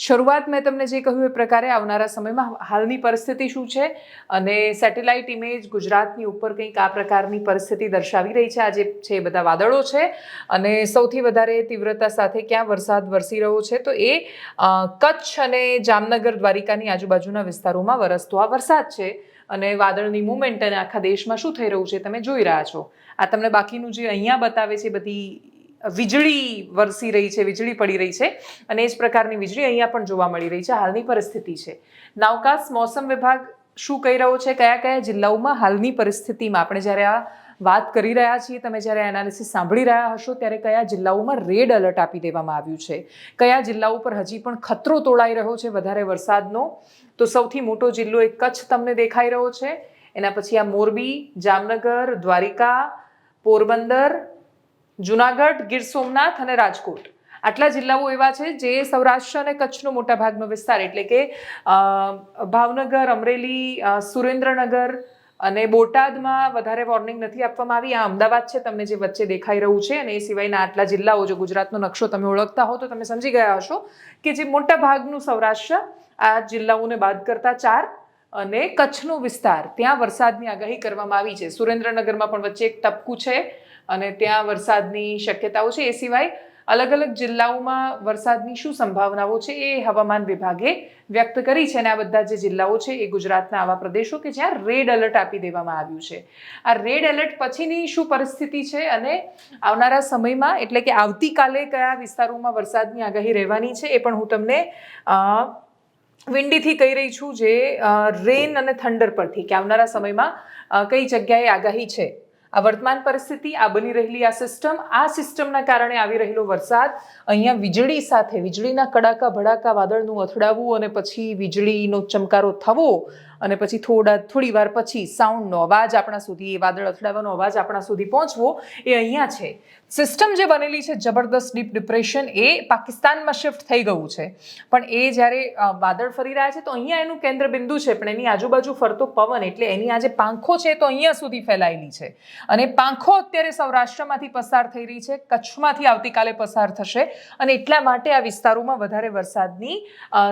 શરૂઆત મેં તમને જે કહ્યું એ પ્રકારે આવનારા સમયમાં હાલની પરિસ્થિતિ શું છે અને સેટેલાઇટ ઇમેજ ગુજરાતની ઉપર કંઈક આ પ્રકારની પરિસ્થિતિ દર્શાવી રહી છે. આ જે છે એ બધા વાદળો છે અને સૌથી વધારે તીવ્રતા સાથે ક્યાં વરસાદ વરસી રહ્યો છે તો એ કચ્છ અને જામનગર દ્વારિકાની આજુબાજુના વિસ્તારોમાં વરસતો આ વરસાદ છે. અને વાદળની મુવમેન્ટ અને આખા દેશમાં શું થઈ રહ્યું છે તમે જોઈ રહ્યા છો. આ તમને બાકીનું જે અહીંયા બતાવે છે બધી વીજળી વરસી રહી છે, વીજળી પડી રહી છે અને એ જ પ્રકારની વીજળી અહીંયા પણ જોવા મળી રહી છે. હાલની પરિસ્થિતિ છે. નાવકાસ્ટ મોસમ વિભાગ શું કહી રહ્યો છે, કયા કયા જિલ્લાઓમાં હાલની પરિસ્થિતિમાં આપણે જ્યારે આ વાત કરી રહ્યા છીએ, તમે જ્યારે એનાલિસિસ સાંભળી રહ્યા હશો ત્યારે કયા જિલ્લાઓમાં રેડ એલર્ટ આપી દેવામાં આવ્યું છે, કયા જિલ્લાઓ પર હજી પણ ખતરો તોળાઈ રહ્યો છે વધારે વરસાદનો. તો સૌથી મોટો જિલ્લો એક કચ્છ તમને દેખાઈ રહ્યો છે. એના પછી આ મોરબી, જામનગર, દ્વારિકા, પોરબંદર, જુનાગઢ, ગીર સોમનાથ અને રાજકોટ. આટલા જિલ્લાઓ એવા છે જે સૌરાષ્ટ્ર અને કચ્છનો મોટા ભાગનો વિસ્તાર એટલે કે ભાવનગર, અમરેલી, સુરેન્દ્રનગર અને બોટાદમાં વધારે વોર્નિંગ નથી આપવામાં આવી. આ અમદાવાદ છે તમને જે વચ્ચે દેખાઈ રહ્યું છે અને એ સિવાયના આટલા જિલ્લાઓ, જો ગુજરાતનો નકશો તમે ઓળખતા હો તો તમે સમજી ગયા હશો કે જે મોટા ભાગનું સૌરાષ્ટ્ર, આ જિલ્લાઓને બાદ કરતા 4 અને કચ્છનો વિસ્તાર, ત્યાં વરસાદની આગાહી કરવામાં આવી છે. સુરેન્દ્રનગરમાં પણ વચ્ચે એક ટપકું છે અને ત્યાં વરસાદની શક્યતાઓ છે. એ સિવાય અલગ અલગ જિલ્લાઓમાં વરસાદની શું સંભાવનાઓ છે એ હવામાન વિભાગે વ્યક્ત કરી છે અને આ બધા જે જિલ્લાઓ છે એ ગુજરાતના આવા પ્રદેશો કે જ્યાં રેડ એલર્ટ આપી દેવામાં આવ્યું છે. આ રેડ એલર્ટ પછીની શું પરિસ્થિતિ છે અને આવનારા સમયમાં એટલે કે આવતીકાલે કયા વિસ્તારોમાં વરસાદની આગાહી રહેવાની છે એ પણ હું તમને વિન્ડીથી કહી રહી છું, જે રેન અને થંડર પરથી, કે આવનારા સમયમાં કઈ જગ્યાએ આગાહી છે. આ વર્તમાન પરિસ્થિતિ, આ બની રહેલી આ સિસ્ટમના કારણે આવી રહેલો વરસાદ, અહીંયા વીજળી સાથે વીજળીના કડાકા ભડાકા, વાદળનું અથડાવવું અને પછી વીજળીનો ચમકારો થવો અને પછી થોડી વાર પછી સાઉન્ડનો અવાજ આપણા સુધી, એ વાદળ અથડાવાનો અવાજ આપણા સુધી પહોંચવો, એ અહીંયા છે. સિસ્ટમ જે બનેલી છે જબરદસ્ત ડીપ ડિપ્રેશન, એ પાકિસ્તાનમાં શિફ્ટ થઈ ગયું છે. પણ એ જ્યારે વાદળ ફરી રહ્યા છે તો અહીંયા એનું કેન્દ્ર બિંદુ છે, પણ એની આજુબાજુ ફરતો પવન એટલે એની આ જે પાંખો છે તો અહીંયા સુધી ફેલાયેલી છે અને પાંખો અત્યારે સૌરાષ્ટ્રમાંથી પસાર થઈ રહી છે, કચ્છમાંથી આવતીકાલે પસાર થશે અને એટલા માટે આ વિસ્તારોમાં વધારે વરસાદની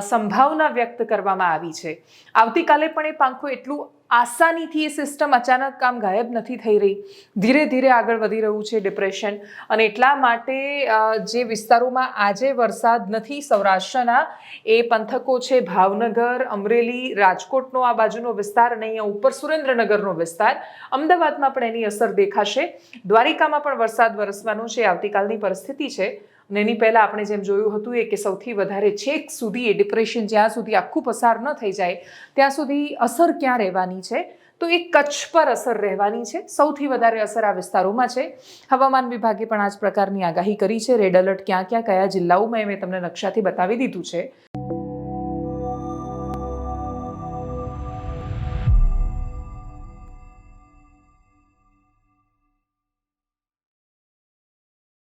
સંભાવના વ્યક્ત કરવામાં આવી છે. આવતીકાલે પણ એ પાંખો એટલું આસાનીથી, એ સિસ્ટમ અચાનક આમ ગાયબ નથી થઈ રહી, ધીરે ધીરે આગળ વધી રહ્યું છે ડિપ્રેશન. અને એટલા માટે જે વિસ્તારોમાં આજે વરસાદ નથી સૌરાષ્ટ્રના, એ પંથકો છે ભાવનગર, અમરેલી, રાજકોટનો આ બાજુનો વિસ્તાર અને અહીંયા ઉપર સુરેન્દ્રનગરનો વિસ્તાર. અમદાવાદમાં પણ એની અસર દેખાશે. દ્વારિકામાં પણ વરસાદ વરસવાનો છે, આવતીકાલની પરિસ્થિતિ છે. અને એની પહેલાં આપણે જેમ જોયું હતું એ કે સૌથી વધારે છેક સુધી એ ડિપ્રેશન જ્યાં સુધી આખું પસાર ન થઈ જાય ત્યાં સુધી અસર ક્યાં રહેવાની છે તો એ કચ્છ પર અસર રહેવાની છે. સૌથી વધારે અસર આ વિસ્તારોમાં છે. હવામાન વિભાગે પણ આ જ પ્રકારની આગાહી કરી છે. રેડ એલર્ટ ક્યાં ક્યાં કયા જિલ્લાઓમાં મેં તમને નકશાથી બતાવી દીધું છે.